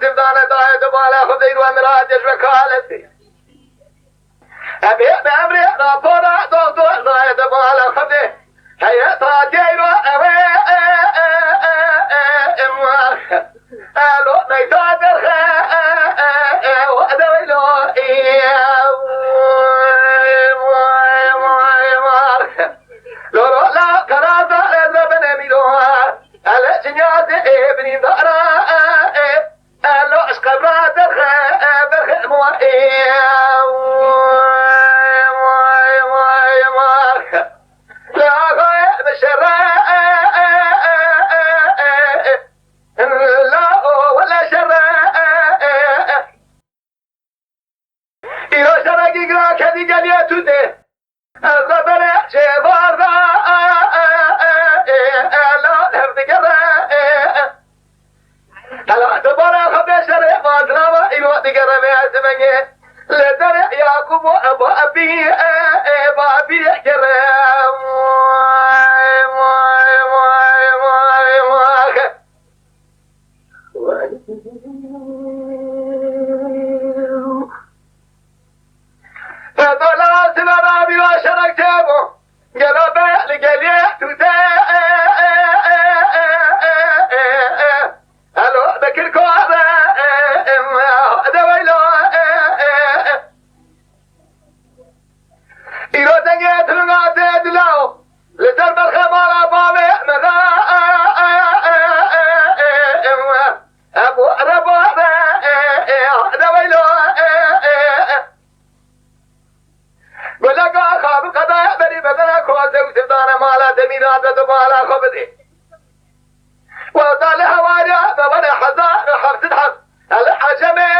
تبدان دايد بالا خذير ومراجش وكالتي أبي بأمري رابورا دكتور دايد بالا خذي هيا تراجيرو أبي ألو نيتادر وأدويلو لورو لا كرازة لزبن ميلوها ألا جنياتي ابني دارا ألو أشقبرا درخ برخ موائي لا غاية بشرا لا ولا شرا إيرو شرقي قرا كذي جليتو ده الزبن شبار لا نفذ قرا هلا تبارا خبي شرع ما تنام إيرو تقرا بيعزمني لدرع يعقوب أبو أبي بابي كرام فضلا سنرا بلا شرك تابو قلبا لقليا توتا هلو ذكر كوابا دويلو إيرو تنجي تلقى تدلو لتر بالخمارة بابي مغا أبو ربا دويلو قلقا خاب القضاء بري بدنا كواسي وسبدانا مالا تمينات وتمالا خبدي وطال هواجا فبنا حزار حبس الحب الحجمي